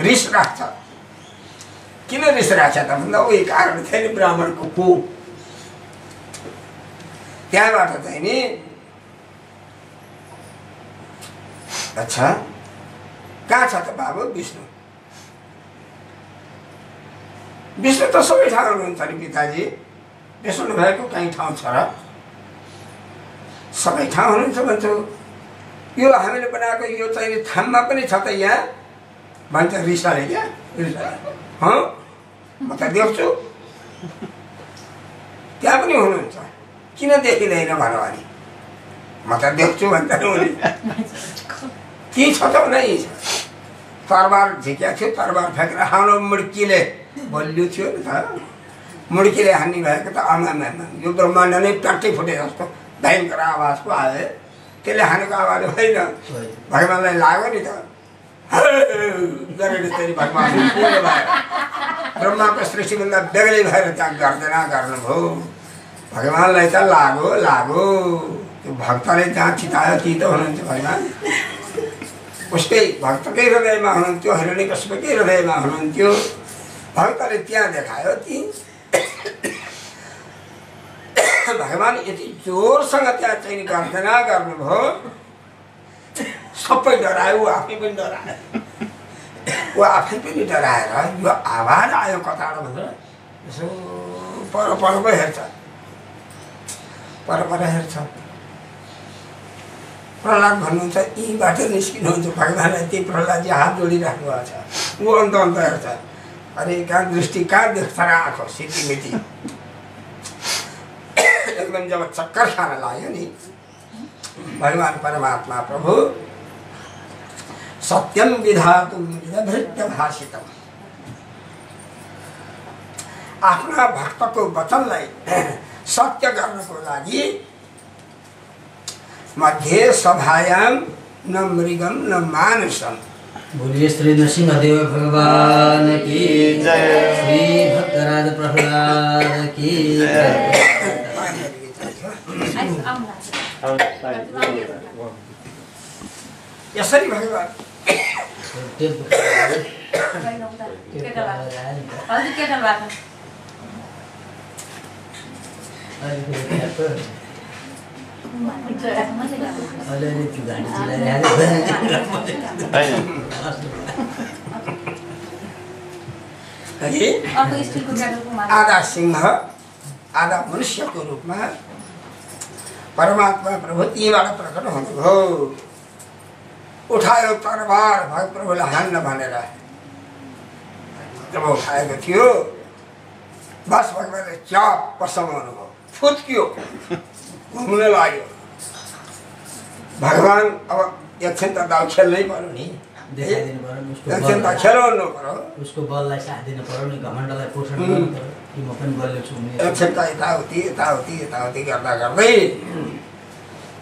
रिस राख्छ। किन रिस राख्छ त भन्दा उही कारण थियो नि ब्राह्मणको कोप। त्यहाँबाट चाहिँ नि अच्छा कहाँ छ त बाबु विष्णु? विष्णु त सबै ठाउँ हुनुहुन्छ नि पिताजी। विष्णु भएको कहीँ ठाउँ छ र? सबै ठाउँ हुनुहुन्छ भन्छु। यो हामीले बनाएको यो चाहिँ थाममा पनि छ त यहाँ भन्छ रिसाले। क्या रिसाले म त देख्छु त्यहाँ पनि हुनुहुन्छ। किन देखिँदैन भन अनि? म त देख्छु भन्छ के छ त नै तरबार झिक्या थियो। तरबार फ्याँकेर हाउन मुड्कीले बलियो थियो नि त। मुड्कीले हान्ने भएको त आमामा यो ब्रह्माण्ड नै प्याट्टै फुटे जस्तो भयङ्कर आवाज पो आयो। त्यसले हानेको आवाज होइन भगवान्लाई लाग्यो नि त गरेर चाहिँ भगवान् ब्रह्माको सृष्टिभन्दा बेग्लै भएर त्यहाँ गर्दैन गर्नुभयो। भगवान्लाई त लाग्यो त्यो भक्तले जहाँ चितायो ती त हुनुहुन्थ्यो भगवान्। उसकै भक्तकै हृदयमा हुनुहुन्थ्यो। हिरण्यकश्यपकै हृदयमा हुनुहुन्थ्यो। भक्तले त्यहाँ देखायो ती भगवान् यति जोरसँग त्यहाँ चाहिँ गर्जना गर्नुभयो। सबै डरायो। ऊ आफै पनि डरायो। ऊ आफै पनि डराएर यो आवाज आयो कताबाट भनेर यसो पर पो हेर्छ। पर हेर्छ। प्रहलाद भन्नुहुन्छ यहीँबाट निस्किनुहुन्छ। भगवान्लाई त्यही प्रहलादजी हात जोडिराख्नु भएको छ। ऊ अन्त हेर्छ। अरे कहाँ दृष्टि कहाँ देख्छ र आँखो सिटीमिटी एकदम जब चक्कर खान लाग्यो नि भगवान् परमात्मा प्रभु सत्यम विधातुम भृत्य भाषितम आफ्ना भक्तको वचनलाई सत्य गर्नको लागि मध्ये सभायाम न मृगम न मानुषम। बोलिए श्री नृसिंहदेव भगवान की जय। श्री भक्तराज प्रहलाद की जय। यसरी भगवान् आधा सिंह आधा मनुष्यको रूपमा परमात्मा प्रभु तीबाट प्रकट हुनुभयो। उठायो तरबार भग प्रभुलाई हान्न भनेर जब उठाएको थियो बस भगवान्ले चाप पसमाउनु भयो। फुत्कियो घुम्न लाग्यो। भगवान् अब एकछिन त दाउ खेल्नै पर्यो नि। एकछिन त खेलाउनु पर्यो। उसको बललाई साथ दिनु पर्यो नि। घमण्डलाई पोषण गर्नु पर्यो कि म पनि बलियो छु। एकछिन त यताउति गर्दा गर्दै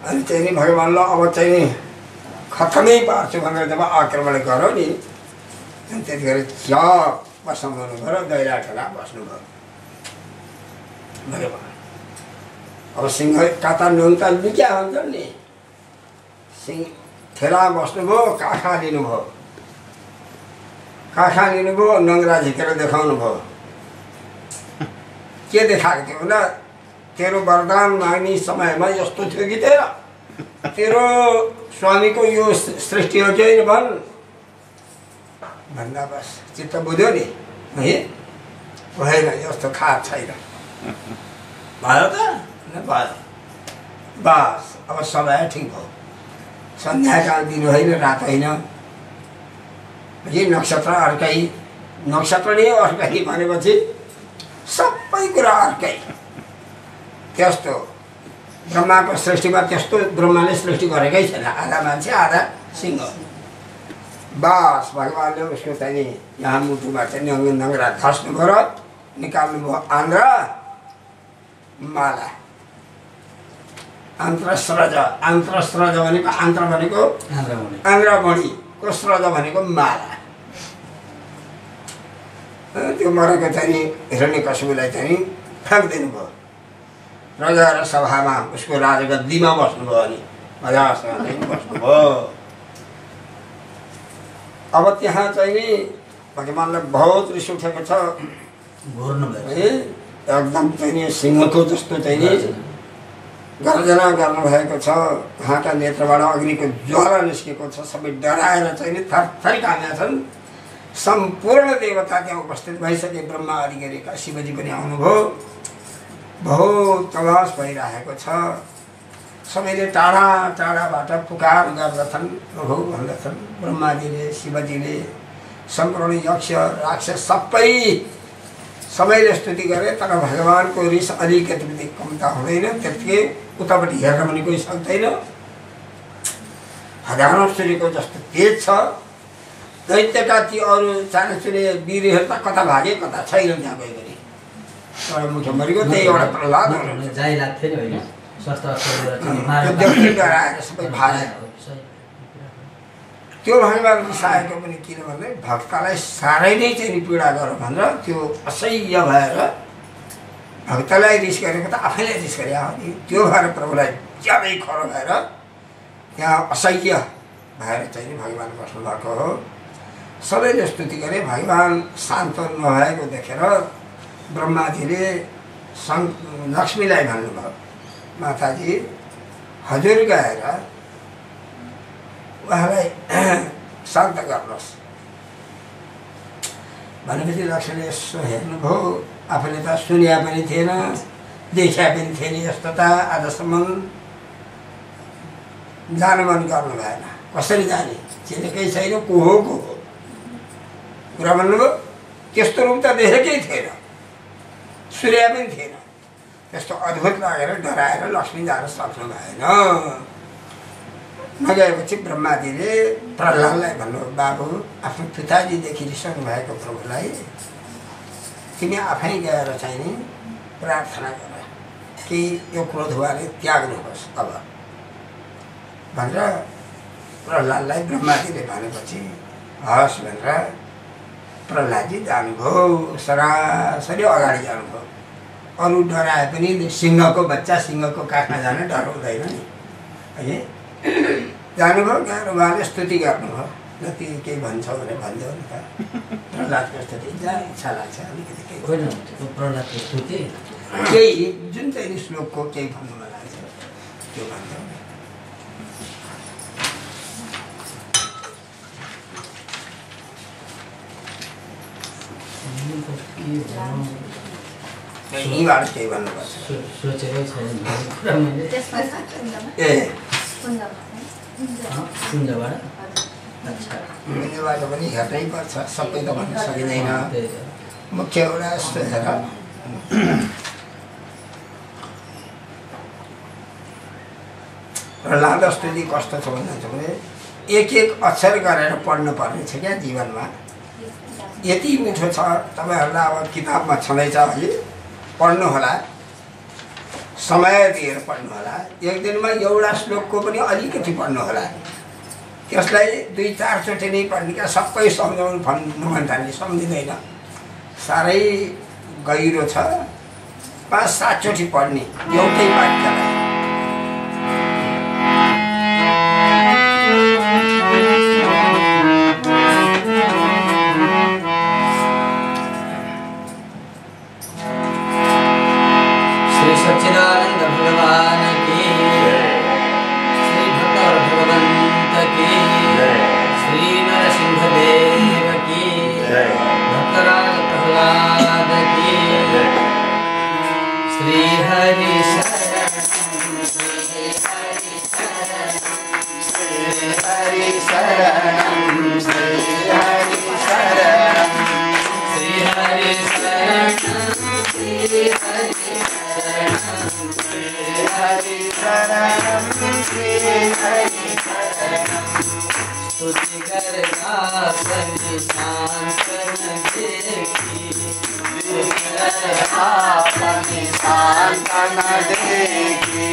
अनि चाहिँ नि भगवान्लाई अब चाहिँ नि खत्तमै पार्छु भनेर जब आक्रमण गर्यो नि अनि त्यतिखेर चाप बसाउनु भयो। दैला ठेला बस्नुभयो भगवान्। अब सिंह काता नुनता लुक्या हुन्छ नि। सिंह ठेला बस्नुभयो। काखा लिनुभयो। नङ्ग्रा झिकेर देखाउनु भयो। के देखाएको थियो भन्दा तेरो वरदान माग्ने समयमा यस्तो थियो कि तेरो स्वामीको यो सृष्टि हो कि भन् भन्दा बस चित्त बुझ्यो नि है। भएन यस्तो खास छैन भयो त भयो। बस अब समय ठिक भयो। सन्ध्याकाल दिन होइन रात होइन। यही नक्षत्र अर्कै नक्षत्र नै अर्कै भनेपछि सबै कुरा अर्कै। त्यस्तो ब्रह्माको सृष्टिमा त्यस्तो ब्रह्माले सृष्टि गरेकै छैन। आधा मान्छे आधा सिंह। बस भगवान्ले उसको चाहिँ यहाँ मुटुमा चाहिँ नङ्ग्रा खस्नु भयो। निकाल्नु भयो आन्द्र माला। आन्त्रस्रज भनेको आन्त्र भनेको आन्द्रमणिको स्रज भनेको माला। त्यो मरेको चाहिँ हिरण्यकश्यपलाई चाहिँ फ्याँकिदिनु भयो। रजाएर सभामा उसको राजगद्दीमा बस्नुभयो। अनि मजासँग बस्नुभयो। अब त्यहाँ चाहिँ भगवानलाई बहुत रिस उठेको छ है। एकदम चाहिँ नि सिंहको जस्तो चाहिँ नि गर्जना गर्नुभएको छ। उहाँका नेत्रबाट अग्निको ज्वाला निस्केको छ। सबै डराएर चाहिँ नि थरथरी कामेका छन्। सम्पूर्ण देवता त्यहाँ उपस्थित भइसके। ब्रह्मा अधिकारीका शिवजी पनि आउनुभयो। बहुत तलास भइरहेको छ। सबैले टाढा टाढाबाट पुकार गर्दछन्, प्रभु भन्दछन्। ब्रह्माजीले शिवजीले सम्पूर्ण यक्ष राक्षस सबैले स्तुति गरे। तर भगवानको रिस अलिकति पनि कमता हुँदैन। त्यतिकै उतापट्टि हेर्न पनि कोही सक्दैन। हजारौँ सूर्यको जस्तो तेज छ। दैत्यका ती अरू चालिसुने वीरहरू त कता भागे कता छैन त्यहाँ गयो भने। एउटा मुख्य मरिगयो। त्यही एउटा प्रहलाद जाइ लाग्थ्यो नि होइन। डराएर सबै भागे। त्यो भगवान रिसाएको पनि किनभने भक्तलाई साह्रै नै चाहिँ पीडा गर भनेर त्यो असह्य भएर भक्तलाई रिस गरेको त आफैले रिस गरे हो नि। त्यो भएर प्रभुलाई ज्यादै खरो भएर त्यहाँ असह्य भएर चाहिँ भगवान बस्नु भएको हो। सबैले स्तुति गरे। भगवान शान्त नभएको देखेर ब्रह्माजीले लक्ष्मीलाई भन्नुभयो, माताजी हजुर गएर उहाँलाई शान्त गर्नुहोस् भनेपछि लक्ष्मीले यसो हेर्नुभयो। आफूले त सुन्या पनि थिएन, देखा पनि थिएन। यस्तो त आजसम्म जानु मन गर्नु भएन। कसरी जाने, चिनेकै छैन, को हो कुरा भन्नुभयो। त्यस्तो रूप त देखेकै थिएन, सूर्य पनि थिएन। त्यस्तो अद्भुत लागेर डराएर लक्ष्मी जान सक्नु भएन। नगएपछि ब्रह्माजीले प्रहलादलाई भन्नुभयो, बाबु आफ्नो पिताजीदेखि रिसाउनु भएको प्रभुलाई तिमी आफै गएर चाहिँ नि प्रार्थना गर कि यो क्रोध उहाँले त्याग्नुहोस् अब भनेर प्रहलादलाई ब्रह्माजीले भनेपछि हस् भनेर प्रहलादजी जानुभयो। सरासरी अगाडि जानुभयो। अरू डराए पनि सिंहको बच्चा सिंहको काखमा जान डराउँदैन नि है। जानुभयो। गएर उहाँले स्तुति गर्नुभयो। जति केही भन्छ भने भनिदेऊ नि त। प्रहलादको स्तुति जहाँ इच्छा लाग्छ अलिकति केही प्रहलादको स्तुति केही जुन चाहिँ श्लोकको केही भन्नु मन लाग्छ त्यो भनिदेऊ। यहीँबाट केही भन्नुपर्छ। सोचेकै छैन ए कुञ्जबाट। अच्छा कुञ्जबाट पनि हेर्नै पर्छ, सबै त भन्न सकिँदैन। मुख्य एउटा यस्तो हेर प्रहलाद स्तुति कस्तो छ भने एक एक अक्षर गरेर पढ्नु पर्ने छ क्या जीवनमा। यति मिठो छ। तपाईँहरूलाई अब किताबमा छँदैछ है, पढ्नु होला, समय दिएर पढ्नु होला। एक दिनमा एउटा श्लोकको पनि अलिकति पढ्नु होला। त्यसलाई 2-4 चोटि नै पढ्ने क्या। सबै सम्झाउनु भन्नु भन्दाखेरि सम्झिँदैन। साह्रै गहिरो छ। 5-7 चोटि पढ्ने एउटै वाक्यलाई। सच्चिदानंद भगवान की, श्री भक्त भगवंत की, श्री नरसिंह देव की, भक्तराज प्रहलाद की, श्री हरि शरण, श्री हरि शरण, श्री हरि शरण, श्री हरि शरण, श्री हरि शरण, श्री हरि शरणं श्री हरि शरणं। स्तुति करना अपनी शांतन देखी, स्तुति करना अपनी शांतन देखी,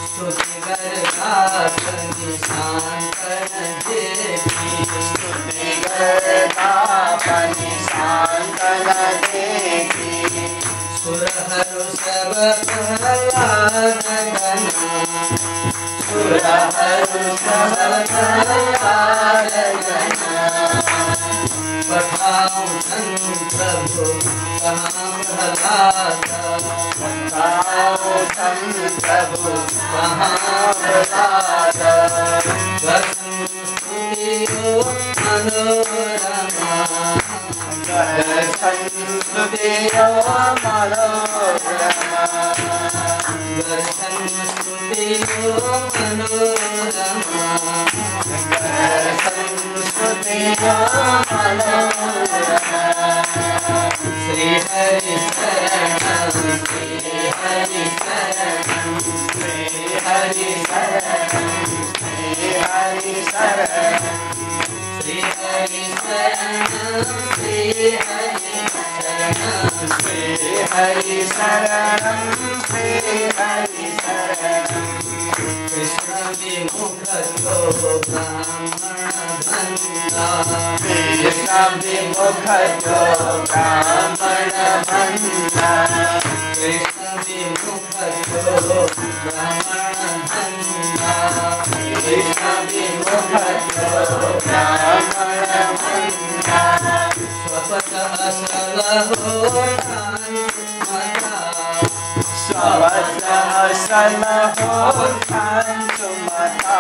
स्तुति करना अपनी शांतन देखी, स्तुति करना अपनी शांतन देखी। सुरहरु सब प्रहलाद गना, सुरहरु सब प्रहलाद गना, पठा प्रभु कहाँ प्रहलाद प्रभु कहाँ प्रहलाद दर्शन स्तुतियो मनोरमा दर्शन स्तुतियो मनोरमा दर्शन स्तुतियो मनोरमा दर्शन स्तुतियो मनोरमा श्री हरि शरणं श्री हरि शरणं श्री हरि शरणं श्री हरि शरणं श्री हरि शरणं श्री हरि शरणं श्री हरि शरणं श्री हरि शरणं कृष्ण विमुख जो ब्राह्मण बंदा कृष्ण विमुख जो ब्राह्मण बंदा कृष्ण विमुख जो ब्राह्मण बंदा कृष्ण विमुख जो ब्राह्मण बंदा स्वपतः सलहो स्वपतः सलहो कांचुमता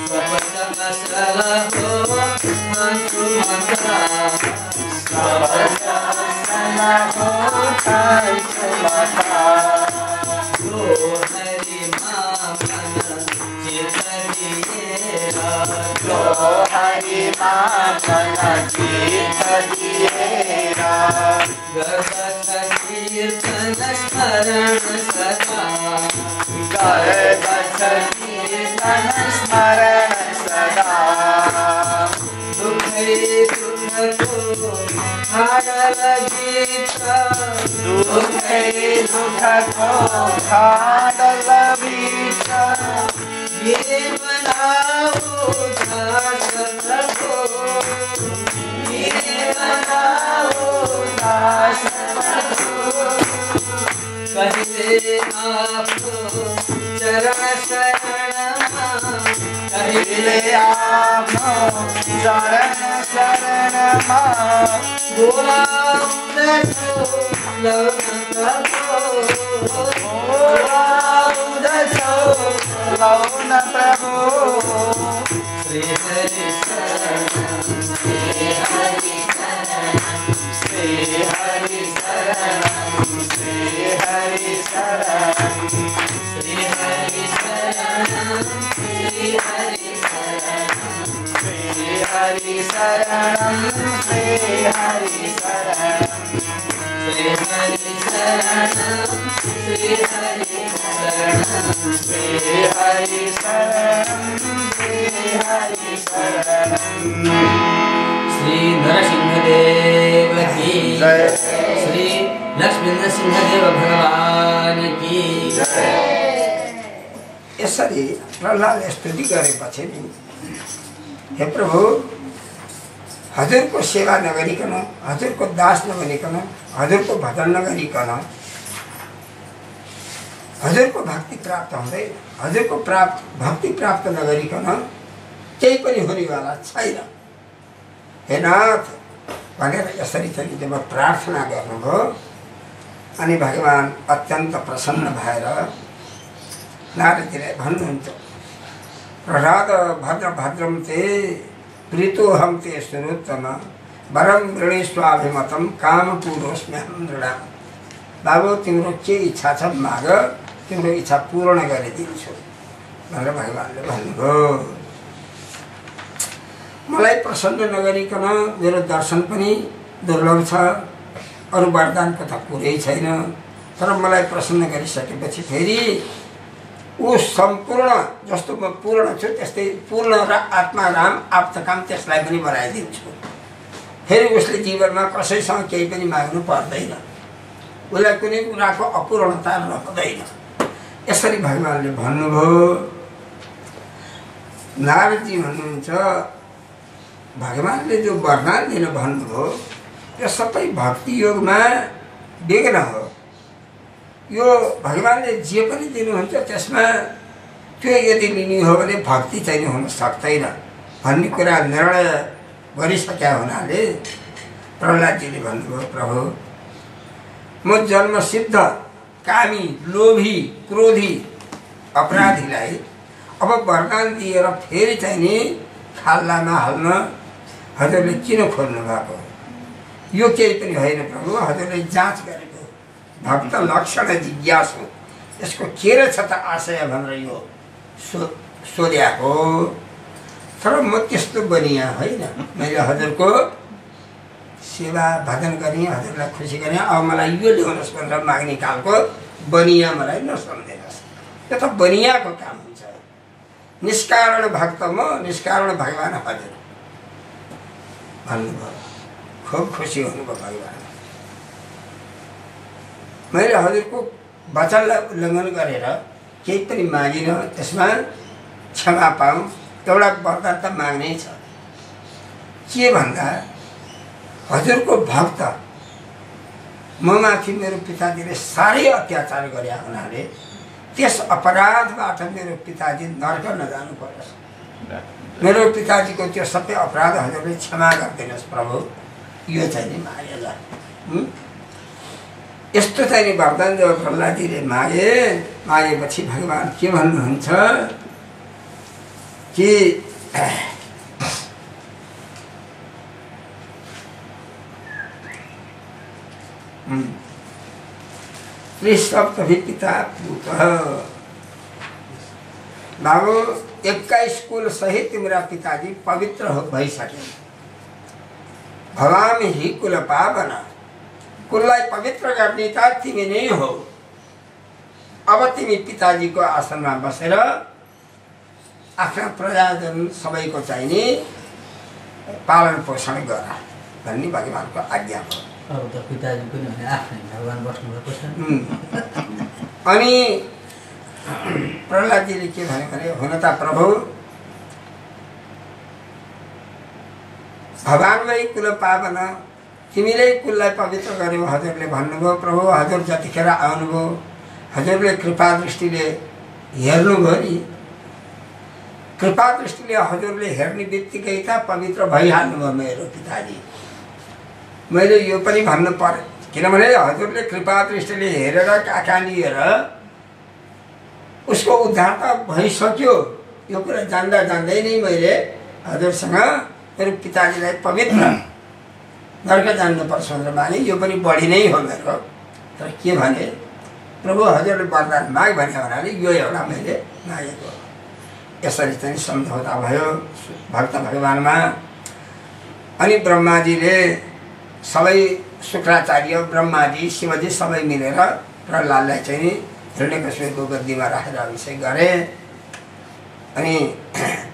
स्वपतः सलहो कांचुमता स्वपतः सलहो कांचुमता जो हरि मामन चित दिएरा जो हरि मामन चित दिएरा गगत कीर्तन स्मरण सदा गगत कीर्तन स्मरण सदा दुखे दुख को हाडल गीता दुखे दुख को हाडल गीता ये मनाओ दास प्रभु ये मनाओ दास कहते आपको चरण शरण कहते आपको चरण शरण बोला उदतो लौन प्रभु श्री हरि शरणं श्री हरि शरणं श्री हरि शरणं श्री हरि शरणं श्री हरि शरणं श्री हरि शरणं श्री हरि शरणं श्री हरि शरणं श्री हरि शरणं श्री हरि शरणं श्री हरि शरणं श्री हरि शरणं श्री नरसिंहदेव की जय श्री लक्ष्मी नरसिंहदेव भगवान की जय यसरी प्रहलादले स्तुति गरेपछि नि हे प्रभु हजुरको सेवा नगरिकन हजुरको दास नबनिकन हजुरको भजन नगरिकन हजुरको भक्ति प्राप्त हुँदैन हजुरको भक्ति प्राप्त नगरिकन केही पनि हुनेवाला छैन हे नाथ भनेर यसरी चाहिँ जब प्रार्थना गर्नुभयो अनि भगवान अत्यन्त प्रसन्न भएर नारदजीले भन्नुहुन्छ प्रहलाद भद्र भद्रम ते प्रीतोहम ते सुरोत्तम वरम ऋणेश्वाभिमतम काम पूर्वस्म्यहम दृढाम बाबु तिम्रो के इच्छा छ माग तिम्रो इच्छा पूर्ण गरिदिन्छु भनेर भगवानले भन्नुभयो मलाई प्रसन्न नगरिकन मेरो दर्शन पनि दुर्लभ छ अरू वरदानको त कुरै छैन तर मलाई प्रसन्न गरिसकेपछि फेरि ऊ सम्पूर्ण जस्तो म पूर्ण छु त्यस्तै पूर्ण र आत्मा राम आप्तकाम त्यसलाई पनि बनाइदिन्छु फेरि उसले जीवनमा कसैसँग केही पनि माग्नु पर्दैन उसलाई कुनै कुराको अपूर्णता रहँदैन यसरी भगवानले भन्नुभयो नारदजी भन्नुहुन्छ भगवानले जो वरदान दिन भन्नुभयो यो सबै भक्ति योगमा विघ्न हो यो भगवानले जे पनि दिनुहुन्छ त्यसमा त्यो यदि लिने हो भने भक्ति चाहिँ हुन सक्दैन भन्ने कुरा निर्णय गरिसकेका हुनाले प्रहलादजीले भन्नुभयो प्रभु म जन्मसिद्ध कामी लोभी क्रोधी अपराधीलाई अब वरदान दिएर फेरि चाहिँ नि खाल्लामा हाल्न हजुरले किन खोल्नु भएको? यो केही पनि होइन प्रभु, हजुरले जाँच गरेको भक्त लक्षण जिज्ञासु यसको के रहेछ त आशय भनेर यो सोध्याएको। तर म त्यस्तो बनिया होइन, मैले हजुरको सेवा भजन गरेँ, हजुरलाई खुसी गरेँ, अब मलाई यो ल्याउनुहोस् भनेर माग्ने खालको बनिया मलाई नसम्झिनुहोस्। यो त बनियाको काम हुन्छ। निष्कारण भक्त म, निष्कारण भगवान हजुर भन्नुभयो। खुब खुसी हुनुभयो भगवान। मैले हजुरको वचनलाई उल्लङ्घन गरेर केही पनि मागिनँ, त्यसमा क्षमा पाऊँ एउटा वरदान त माग्नै छ। के भन्दा हजुरको भक्त म माथि मेरो पिताजीले साह्रै अत्याचार गरे हुनाले त्यस अपराधबाट मेरो पिताजी नर्क नजानु परोस्। मेरो पिताजीको त्यो सबै अपराध हजुरले क्षमा गरिदिनुहोस् प्रभु। यो चाहिँ नि मागेला। यस्तो चाहिँ नि वरदान जब प्रहलादजीले मागेपछि भगवान् के भन्नुहुन्छ कि पिता पूत बाबु 21 कुल सहित मेरा पिताजी पवित्र भइसके। भवामी ही कुल पावन, कुललाई पवित्र गर्ने त तिमी नै हो। अब तिमी पिताजीको आसनमा बसेर आफ्ना प्रजाजन सबैको चाहिँ नि पालन पोषण गर भन्ने भगवानको आज्ञा हो। अब त पिताजी पनि भने आफ्नै भगवान बस्नु भएको छ। अनि प्रहलादजीले के भन्यो भने हुन त प्रभु भगवानलाई कुल पावन, तिमीले कुललाई पवित्र गर्यौ हजुरले भन्नुभयो। प्रभु हजुर जतिखेर आउनुभयो हजुरले कृपा दृष्टिले हेर्नुभयो नि, कृपा दृष्टिले हजुरले हेर्ने बित्तिकै त पवित्र भइहाल्नुभयो मेरो पिताजी। मैले यो पनि भन्नु पर्यो, किनभने हजुरले कृपा दृष्टिले हेरेर काका लिएर उसको उद्धार त भइसक्यो। यो कुरा जान्दा जान्दै नै मैले हजुरसँग मेरो पिताजीलाई पवित्र नर्क जान्नुपर्छ भनेर माने। यो पनि बढी नै हो मेरो। तर के भने प्रभु हजुरले वरदान माग भने हुनाले यो एउटा मैले मागेको। यसरी चाहिँ सम्झौता भयो भक्त भगवानमा। अनि ब्रह्माजीले सबै शुक्राचार्य ब्रह्माजी शिवजी सबै मिलेर प्रहलादलाई चाहिँ हिरण्यकश्यपको गद्दीमा राखेर अभिषेक गरे। अनि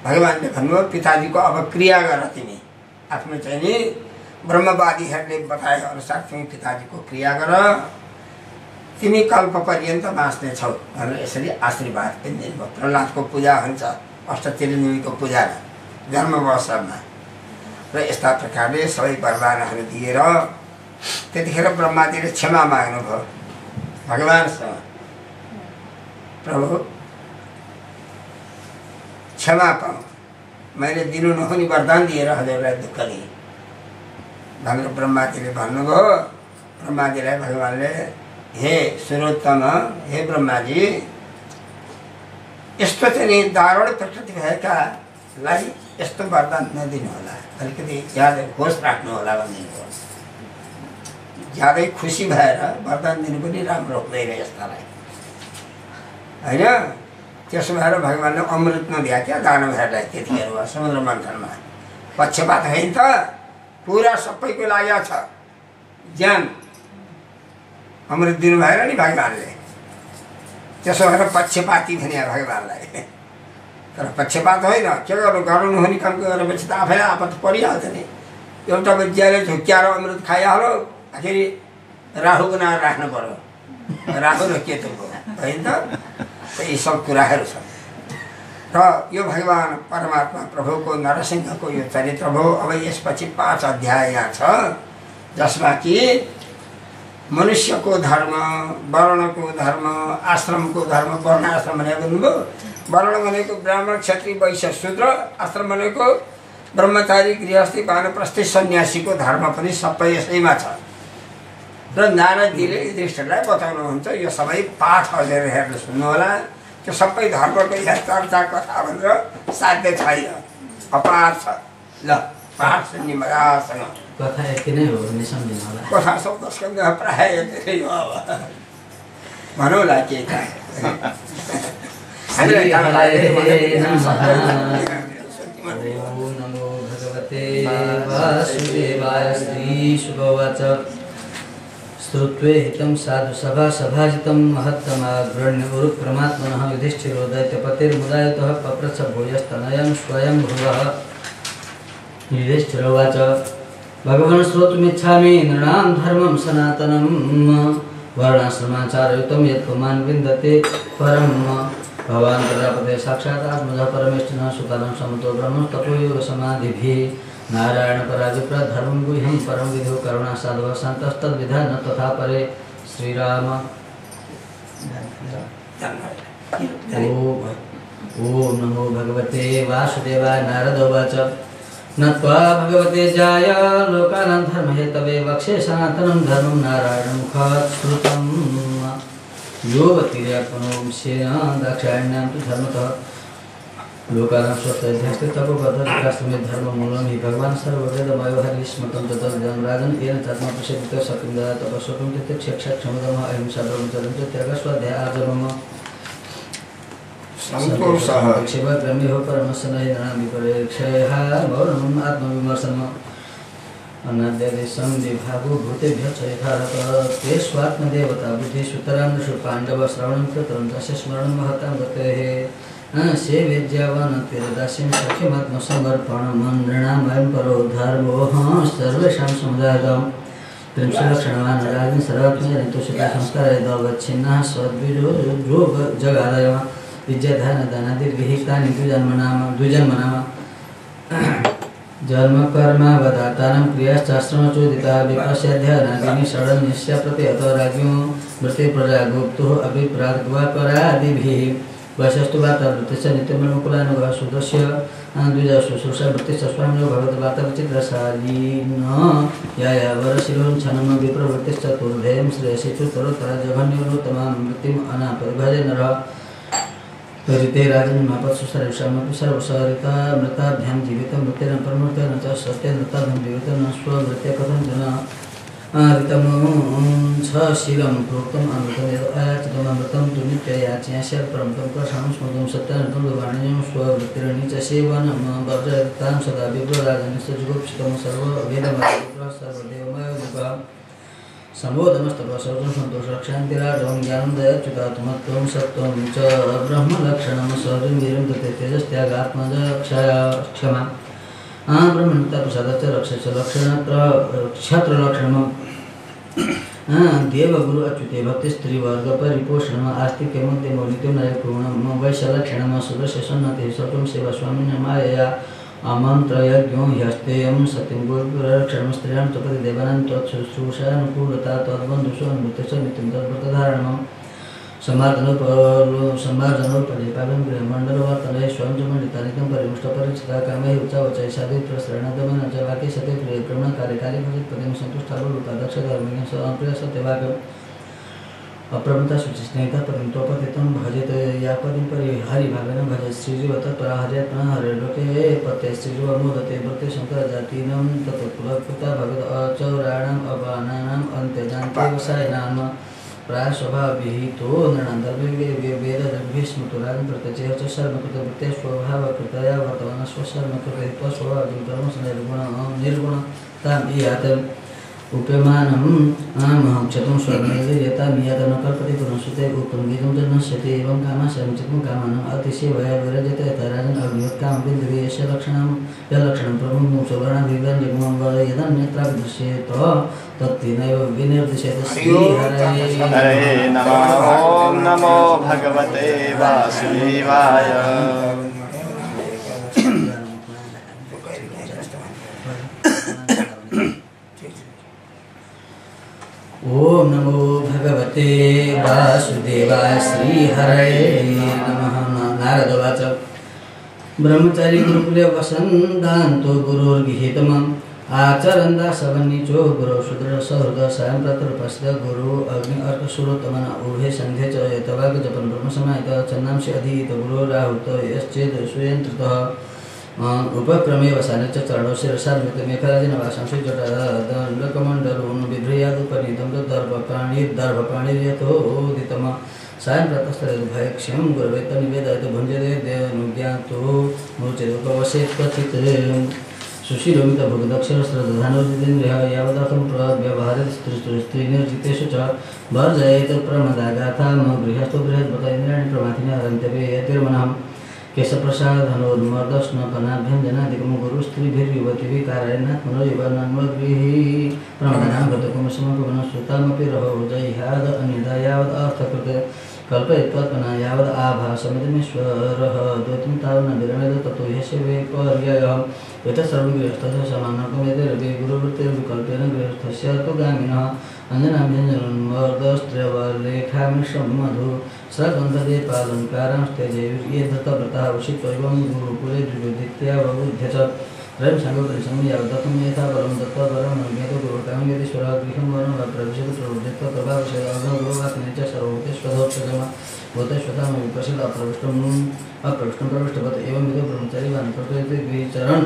भगवानले भन्नुभयो पिताजीको अब क्रिया गर, तिमी आफ्नो चाहिँ नि ब्रह्मवादीहरूले बताए अनुसार तिमी पिताजीको क्रिया गर, तिमी कल्प पर्यन्त बाँच्नेछौ भनेर यसरी आशीर्वाद पनि दिनुभयो। प्रहलादको पूजा हुन्छ अष्टत्रिदेवीको पूजा जन्मवसमा र यस्ता प्रकारले सबै वरदानहरू दिएर त्यतिखेर ब्रह्माजीले क्षमा माग्नुभयो भगवानसँग। प्रभु क्षमा पाऊँ, मैले दिनु नहुने वरदान दिएर हजुरलाई दुःख दिएँ भनेर ब्रह्माजीले भन्नुभयो। ब्रह्माजीलाई भगवानले हे सुरोत्तम, हे ब्रह्माजी यस्तो चाहिँ नि दारुण प्रकृति भएकालाई यस्तो वरदान नदिनु होला, अलिकति ज्यादै होस राख्नु होला भनिदिनु। ज्यादै खुसी भएर वरदान दिनु पनि राम्रो हुँदैन यस्तालाई होइन। त्यसो भएर भगवानले अमृत नदिया क्या दानवहरूलाई त्यतिखेर समुद्र मन्थनमा। पक्षपात होइन त, पुरा सबैको लागि छ ज्ञान। अमृत दिनु भएन नि भगवानले, त्यसो भएर पक्षपाती भने भगवानलाई। तर पक्षपात होइन, के गर्नु नहुने काम गरेपछि त आफैलाई आपत परिहाल्छ नि। एउटा विद्यालय झुक्क्याएर अमृत खाइहाल्यो, आखिरी राहु बनाएर राख्नु पर्यो, राहु र केतुको होइन त। यी सब कुराहरू छन् र यो भगवान परमात्मा प्रभुको नरसिंहको यो चरित्र भयो। अब यसपछि 5 अध्याय यहाँ छ जसमा कि मनुष्यको धर्म, वर्णको धर्म, आश्रमको धर्म। वर्ण आश्रम भनेको भन्नुभयो, वर्ण भनेको ब्राह्मण क्षत्रिय वैश्य शूद्र, आश्रम भनेको ब्रह्मचारी गृहस्थी वानप्रस्थी सन्यासीको धर्म पनि सबै यसैमा छ। र नारदजीले युधिष्ठिरलाई बताउनुहुन्छ यो सबै पाठ हजुर हेर्नु सुन्नुहोला, त्यो सबै धर्मको यहाँ चर्चा कथा भनेर साध्य छैन, अपार छ। ल पाठ सुन्ने मजासँग कथा यति नै हो भन्ने सम्झिनु होला। कथा शब्द स्कन्द प्राय यति नै हो। अब भनौँला के छ हामीलाई थाहा लाग्यो। नमो भगवते वासुदेवाय। श्री शुभवाच स्तुत्वे हितं साधु सभा सभाजितं महत्तमाग्रण्य उरुक्रमात्मनः युधिष्ठिरो दैत्यपतिर्मुदायतः पप्रच्छ भूयस्तनयं स्वयं भुवः। युधिष्ठिरोवाच भगवान् श्रोतुमिच्छामि नृणां धर्मं सनातनं वर्णाश्रमाचारयुतं यत् पुमान् विन्दते परं। भगवान् प्रजापते साक्षात् आत्मजः परमेष्ठिनः सुतानं समतो ब्रह्मस्तपोयोगसमाधिभिः नारायण पराविप्र धर्मं गुह्यं परं विधो करुणा साधवः शान्तस्तद्विधा न तथा परे। श्रीराम। ओम नमो भगवते वासुदेवाय। नारदोवाच नत्वा भगवते जाय लोकानां धर्महेतवे वक्षे सनातनं धर्मं नारायणं मुखात् श्रुतं। योगतिर्यापनोंस्येन दाक्षायण्यां तु धर्मतः लोकानां स्वस्ताध्यास्ते तपोपद्धतिकाश्रमे धर्ममूलं हि भगवान् सर्ववेदमयो हरिस्मतं ततोऽयं राजन् येन चात्मा प्रसिद्धितो शक्तिं ददाति तपस्वकं तितिक्षक्षमदमः अहिंसा ब्रह्मचर्यं च त्यागस्वाध्याय आर्जवम्। सन्तोषः शिवग्रमे हो परमसनहि नृणां विपरीक्षयः मौनम् आत्मविमर्शनम्। अनाद्यदेशं विभागो भूतेभ्यः च यथारतः ते स्वात्मदेवता बुद्धिसुतरान्नषु पाण्डवश्रवणं कृतं तस्य स्मरणं महतां गतेः। सेवेद्यावनतिरदास्यं सख्यमात्मसमर्पणं नृणामयं परो धर्मो सर्वेषां समुदायम्। त्रिंशलक्षणवान् राजन् सर्वात्मजनितोषिता संस्कारयदवच्छिन्नः सद्विजो जगादय विद्याधानदानादिर्विहितानि द्विजन्मनाम जन्मकर्मावधातानं क्रियाश्चाश्रमचोदिता विपश्यध्ययनादीनि षडन्यस्य प्रतिहतो राज्ञो मृते प्रजा गुप्तुः अभिप्राद्वापरादिभिः। वैशस्तु वार्तावृत्तिश्च नित्यमनुकूलानुगः सुदस्य द्विजशुश्रूषा वृत्तिश्च स्वामिनो भगवद्वार्ताविचित्रशालीन याया वरशिरोञ्छनं विप्रवृत्तिश्च तुर्धेयं श्रेयसी चतुरोत्तरा जघन्योत्तमां वृत्तिम् अनापरिभजे नरः। परिते राजन्मापत्सुसरेषामपि सर्वसरिता मृताभ्यां जीवितं मृतेन परमृतेन च सत्येन तदं जीवितं न स्वमृत्य कथञ्चन ऋतमं छ शीलं प्रोक्तम् अमृतं यदयाचितम् अमृतं तु नित्ययाच्यस्य परमतं प्रशां स्मृतं सत्यानृतं दुर्वाणिजं स्ववृत्तिरणी च सेवनं वर्जयतां सदा विप्रराजनस्य जुगुप्सितं सर्ववेदमयः सर्वदेवमयः संबोधनस्तपसर्वं सन्तोषरक्षान्तिराजवं ज्ञानं दयाच्युतात्मत्वं सत्त्वं च ब्रह्मलक्षणं सहजं वीरं दत्ते तेजस्त्यागात्मजक्षमा ब्रह्मणताप्रसादश्च रक्षश्च क्षत्रलक्षणं देवगुरु अच्युते भक्तिस्त्रीवर्गपरिपोषणम् आस्तिक्यमुद्यमो नित्यं नयपूर्णं वैश्यलक्षणं सुदर्शसन्नतिः सत्वं सेवास्वामिनः मायया आमन्त्रयज्ञो ह्यस्तेयं सत्यं गुरुरक्षणं स्त्रियां च प्रतिदेवानां त्वत्शुश्रूषानुकूलता तद्बन्धुषु अनुभूतिश्च नित्यं तद्व्रतधारणम् सम्मार्जनोपरिपाकं गृहमण्डलवर्तने स्वयं च मण्डितानिकं परिमुष्टपरिचिता कामैः उच्चावचैः साधित्रश्रवणदमन च वाक्ये सत्ये प्रिय प्रवणकार्यकार्ये भजितपतिं सन्तुष्टाबलुता दक्षधर्मिणः प्रिय सत्यवाक्यम् अप्रमता शुचिस्नेहिता पतिं त्वपतितं भजेत या पतिं हरिभावेन भजेत् श्रीजीव तत्परा हर्यात्मना हरिर्लोके पते श्रीजीव मोदते भक्ते शङ्करजातीनं तत्कुलकृता भगवत् अचौराणाम् अपानानाम् अन्त्यजान्ते वसायनाम प्रायस्वभावविहितो नृणान्तर्वेदद्रव्ये स्मृतुरागं प्रत्यचेह च सर्वकृतवृत्ते स्वभावकृतया वर्तमानः स्वसर्वकृतहित्वा स्वभावनिर्गुणताम् इयात् उप्यमानम् अहं क्षतं स्वर्णयता मियातं न कल्पते पुनश्रुते उपङ्गीतं च नश्यते एवं कामाशयं कामानम् अतिशयवया विरजते यथा राजन् अग्निवत्कामबिन्दुवे यस्य लक्षणं प्रमुखं सुवर्णाभिव्यञ्जकं यदन्यत्रापि दृश्येत तत्तेनैव विनिर्दिश्यते। हरे नमः। ॐ नमो भगवते वासुदेवाय। ओम नमो भगवते वासुदेवाय। श्री हरये नमः। नारदोवाच ब्रह्मचारी गुरुकुले वसन्दान्तो गुरुर्गृहीतमम् आचरन् दासवन्निचो गुरु सुदृढ सहृद सायं प्रातरुपस्थ गुरु अग्नि अर्क सुरोत्तमन उभे सन्ध्ये च यतवाग जपन् ब्रह्मसमाहित छन्दांसि अधीत गुरु राहुत यश्चेत् सुयन्त्रितः उपक्रमे वसाने च चरणौ शिरसान्वित मेखलाजिन वासांसि जटादण्डकमण्डलं बिभ्रयादुपनीतं दर्भपाणिर्यथोदितम् सायं प्रातस्तरेदुभयक्ष्यं गुरवे तन्निवेदयत भुञ्जदेवनुज्ञातो मूर्छिदुपवसेत् क्वचित् सुशीलोमित भोगदक्षरस्रदधानोदितेन्द्रियः यावदर्थं व्यवहारेत स्त्रीनिर्जितेषु च वर्जयेत प्रमदागाथां गृहस्थो बृहद्भूत इन्द्रियाणि प्रमाथिनः हरन्त्यपि यतिर्मनः केशप्रसादधनोर्मर्दस्नपनाभ्यञ्जनादिकं गुरुस्त्रीभिर्युवतिभिः कारयन्नात्मनो युवानन्वगृही प्रमदानां गतकुमसमपवनश्रुतामपि रहो जैहाद अन्यदा यावद् अर्थकृते कल्पयित्वात्मना यावद् आभासमिदमीश्वरः द्वैतं तावन्न विरमेद ततो ह्यस्य विपर्ययः एतत् सर्वं गृहस्थस्य समानकमेतैरपि गुरुवृत्तिर्विकल्पेन गृहस्थस्य गामिनः अञ्जनाभ्यञ्जनमर्दस्त्रवलेखामिश्रं मधु सगन्धदीपालङ्कारांस्त्यजे ये दत्तव्रताः उषित्वैवं गुरुकुले द्विविधित्या वबुध्य च त्रयं सङ्गपरिसंग यावदत्तं यथा परं दत्तपरं ज्ञातो गुरुकामं यदीश्वरः गृहं वर्णं वा प्रविशतु प्रवृत्तित्व प्रभावशयगुरुवाक्ने च सर्वभूतेष्वधोक्षजम भूतेष्वतां अप्रविष्टं प्रविष्टवत् एवं विधो ब्रह्मचारी वानप्रकृति विचरण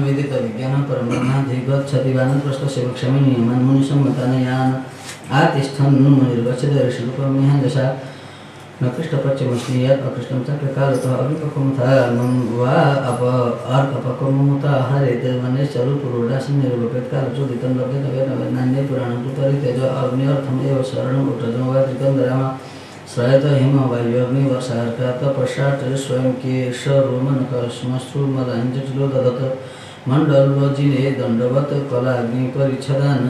वेदित विज्ञानं परब्रह्माधिगच्छति वानप्रस्थस्य वक्ष्यामि नियमान् मुनिसम्मतान् यान् आतिष्ठन् मुनिर्गच्छति ऋषिरूपं मिह दशा न कृष्णपक्षमस्मि यत् अकृष्णं चक्रकालतः अग्निपक्वमुथा वा अर्कपक्वमुता हरेत् वनेश्वरूपरूढासं निरुपपेत्कालचोदितं लभ्यते नान्ये पुराणं तु परित्यज अग्न्यर्थम् एव शरणम् उट्टजं वा त्रिकन्दराम श्रयत हिमवायुग्निवर्षार्कात् पश्चात् स्वयं केशरोमनकश्मश्रुमलाञ्जलो ददत् मण्डलवजिने दण्डवत् कलाग्निपरिच्छदान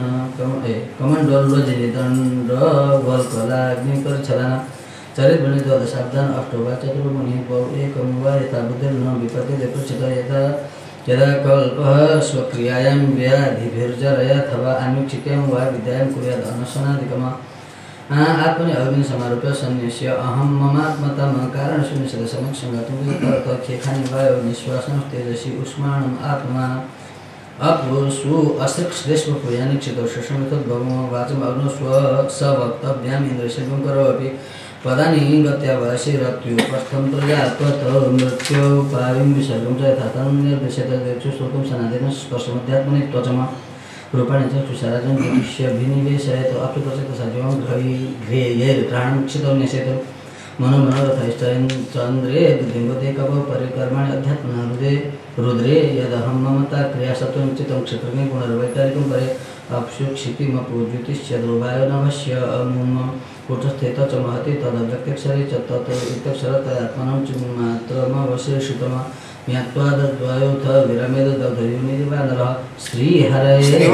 कमण्डलवजिने दण्डवल्कलाग्निपरिच्छदान चरितवृणि द्वादशाब्दान् अष्टोवा चतुर्मुनिः पौ एकं वा यथा बुद्धिर्न विपद्यते पृच्छत यदा कल्पः स्वक्रियायां व्याधिभिर्जरयथवा अन्वीक्षिक्यां वा विद्यायां कुर्यात् अनशनादिकम् आत्मनि अग्निसमारूप्य सन्न्यस्य अहं ममात्मतम कारणशून्यसदसमक्षं गतुं खेखानि वायो निःश्वासं तेजसि उष्माणम् आत्मा अप्सु अस्त्रिक्श्लेष्मपुयानि क्षितौ शशमितद्भवं वाचम् अग्नौ स्ववक्तव्याम् इन्द्रशिल्पं करोपि पदानि गत्या वाशिरत्युपस्थं प्रजापत मृत्योपायं विसर्गं च यथा तं निर्दिश्यते देक्षु श्रोतुं सनादेन स्पर्शमध्यात्मनि त्वचम रूपाणि च तुषाराजं ज्योतिष्यभिनिवेशयत् अप्रिपचत सजीवं घ्रेयैर्घ्राणं क्षितौ न्यसेत् मनोमनोरथैश्चन्द्रे बुद्धिं कव परिकर्माणि अध्यात्मना रुद्रे यदहं ममता क्रियासत्त्वं चित्तं क्षेत्रज्ञे पुनर्वैतारिकं परे अप्सु क्षितिमपूज्योतिष्यदो वायोनभस्य अमुम कूटस्थित च महति तदव्यक्तक्षरे च तत् इत्यक्षरतयात्मनं च मात्रमवशेषितम् ज्ञात्वादद्वयोऽथ विरमेद दग्धयोनिर्वाणरः श्रीहरये ॐ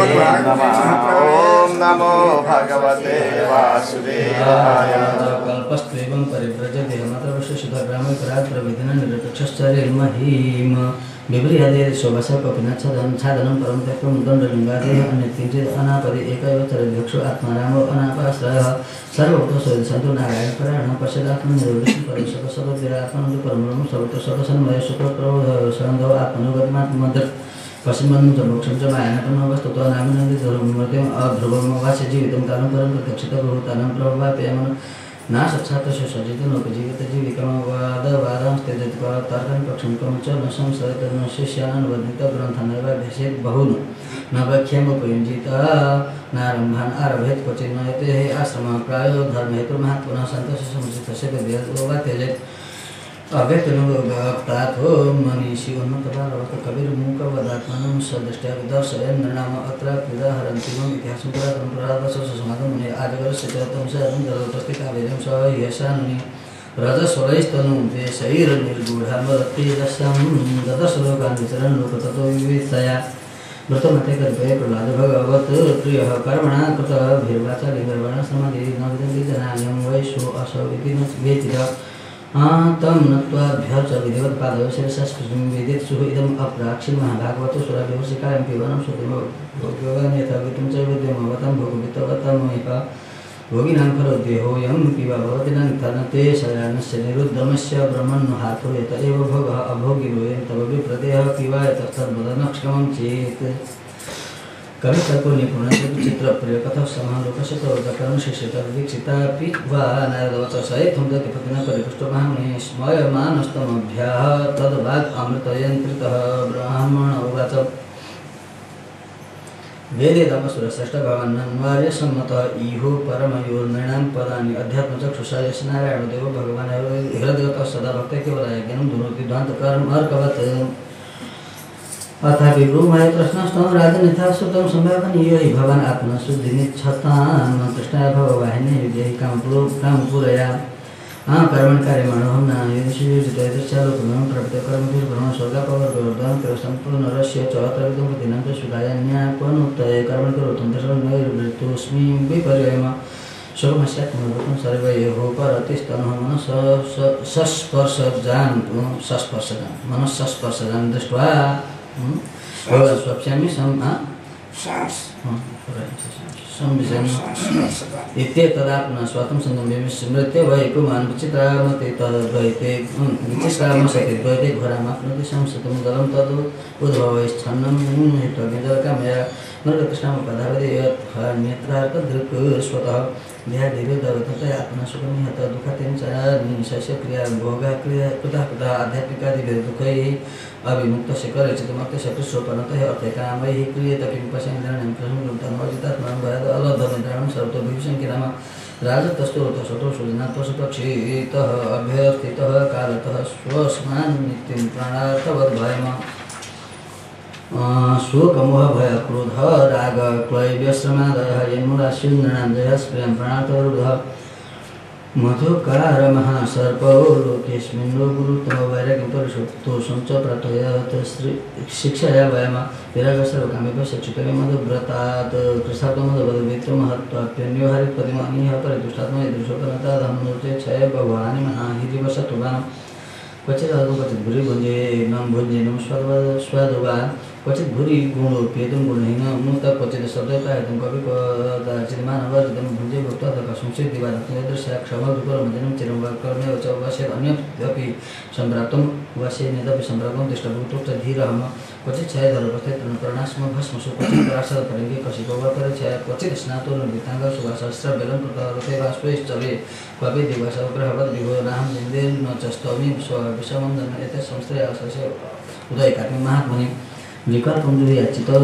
नमो भगवते वासुदेवाय कल्पस्त्वेवं परिव्रजते मात्रवशुषुधग्रामकरात्रविधिननिरपेक्षश्चरेन्महीम बिभ्रियादेः शोभसकपिनाच्छादनं परं त्यक्तं दण्डलिङ्गादेः अन्यत् किञ्चित् अनापदे एक एव चरद्भिक्षु आत्मारामो अनापाश्रयः सर्वभूतसन्तो नारायणपरायणः पश्यदात्मनिर्वृत्तिं परिशतसदविरात्मनं परमं सर्वतः सन्मयसुखप्रबोधसन्धौ आत्मनुगतिमात्मद्र पश्चिमं च मोक्षं च मायानपनवस्तुतो नामिनन्दितमूर्तिम् अध्रुवं वास्य जीवितं कालं परं प्रत्यक्षितभूतानां प्रभाप्यमन नाशच्छात्रस्य सजितनोपजीवितजीविकमवादवादां त्यजति तर्कं पक्षं कं च न संशयत न शिष्याननुबन्धितग्रन्थानैवाभ्यसेत् बहुन् न व्याख्यामुपयुञ्जित नारम्भान् आरभेत् क्वचित् नयते आश्रमः प्रायो धर्महेतुर्महात्मनः सन्तस्य समुचितस्य वा त्यजेत् अव्यक्तनुगताथो मनीषी उन्नतभारवत कविर्मूकवदात्मनं सदृष्ट्या विदर्शयन् नृणाम अत्र क्रीडाहरन्तिमम् इतिहासं पुरातनं पुरातसमागं मुने आजगरस्य च तंसं जलतस्तिकावेदं स यशानुनि रजस्वरैस्तनुं देशैर्निर्गूढामदत्तेजसं ददशलोकान् विचरन् लोकततो विविधया व्रतमते कल्पये प्रह्लाद भगवत् प्रियः कर्मणा कृतभिर्वाचालिर्वाणसमाधि न विदन्ति जनान्यं वैश्वो असौ इति न वेतिः तं नत्वाभ्य च विधिवत्पादयो शिरसास्पृशं वेदेत्सुः इदम् अप्राक्षिन् महाभागवतो सुराभिवशिकायं पिबनं श्रुतिमो भोग्यवान् यथा वितं च विद्यमवतं भोगवित्तवतमयः भोगिनां खलु देहोऽयं पिबा भवति न नितनते शयानस्य निरुद्धमस्य ब्रह्मणो हातो यत एव भोगः अभोगिनोऽयं तव विप्रदेहः पिबा तत्तद्वदन क्षमं चेत् कवितर्को निपुणचित्र प्रिय कथा समालोकस्य तवकरण शिष्यता दीक्षितापि वा नारदवच सहितं दतिपतिना परिपुष्टो महामुने स्मयमानस्तमभ्याः तद्वाक् अमृतयन्त्रितः ब्राह्मण उवाच वेदे तमसुरश्रेष्ठ भगवान्वार्य सम्मतः इहो परमयोर्नृणां पदानि अध्यात्मचक्षुषा यश नारायणदेवो भगवान् हृदयतः सदा भक्ते केवलाय ज्ञानं धुनोति ध्वान्तकर्म अर्कवत् अथापि ब्रूमाय प्रश्नस्तम राजन्यथा श्रुतं सम्भावनीयो हि भवान् आत्मशुद्धिनिच्छतां कृष्णाय भववाहिनी युगे कामपुरया कर्मण कार्यमाणोऽहं न युधिष्ठिरजितैतश्चालोकमं प्रकृतकर्मभिर्भ्रमण स्वर्गापवर्गवर्धनं कृतसम्पूर्णरस्य च त्रविदं प्रतिनं च सुधायान्यापनुत्तये कर्मण करोतं दशर्णैर्वृतोऽस्मि विपर्ययम् शोकमस्यात्मरूपं सर्वयोः परतिस्तनः मनस्सस्पर्शजान् दृष्ट्वा स्वप्स्यामि इत्येतदात्मना स्वात्मं सन्दम्य स्मृत्य वैपुमान् विचित्रामते तद्वैते विचित्रामसति द्वैते घोरामाप्नोति संसतं दलं तद् उद्भवैश्छन्नं हित्वज्ञकामया मृगकृष्णामुपधावति यत्न्यत्रार्कदृक् स्वतः ध्याधीरोदवतया आत्मना सुखमिहत दुःखतेन च निशस्य क्रिया भोगा क्रिया कृतः दुःखैः अभिमुक्तस्य करचितमक्तस्य कृष्णोपनतः अर्थकामैः क्रियेत किं पश्यन्द्राणां प्रसङ्गुतमर्जितात्मानं भयाद अलब्धमिन्द्राणां सर्वतोभिषङ्किराम राजतस्तोरतसतो सुजनात्वसुपक्षितः अभ्यर्थितः कालतः स्वस्मान् नित्यं प्राणार्थवद्भयम् शोकमोह भय क्रोध राग क्लैव्यश्रमादयः यन्मुराश्युन्नृणां जयस्प्रियं प्राणार्थवरुधः मधुकार महासर्पो लोकेऽस्मिन् गुरुत्तमो वैराग्यं परिशुद्धोषं च प्रार्थयत् शिक्षया वयम् विरागसर्वकामेभ्यः शिक्षितव्य मधुव्रतात् कृशात्मदवद्वित्रमहत्वाप्यन्यो हरित्पतिमानिः परितुष्टात्मा यदृशोकनतादहं नृत्ये क्षय भवानि महाहिरिवशतुवान् क्वचित् क्वचित् भूरि भुञ्जे न भुञ्जेनं स्वादुवा क्वचित् भूरि गुणोपेतं गुणहीन मुक्त क्वचित् शब्दपायतं कवि कदाचिन्मानवर्जितं भुञ्जे भुक्त्वा संसिद्धिवादं यदृश्या क्षमदुपरमजनं चिरं वा कर्मेव च वश्यत् अन्यदपि सम्प्राप्तं वश्येनेदपि सम्प्राप्तं तिष्ठभूतो च धीरः क्वचित् छायाधरप्रस्थितं भस्मसु क्वचित् राक्षसपरिङ्गे कशिपवपरिच्छाया क्वचित् स्नातो निर्विताङ्गसुवासहस्रबलं कृतरथे बाष्पैश्चले क्वापि दिवसग्रहवद्विभो नाहं निन्दे न च स्तौमि विषमन्दन एतत् संश्रयासस्य उदयकात्मि महात्मनि विकल्पं जुह्याचितो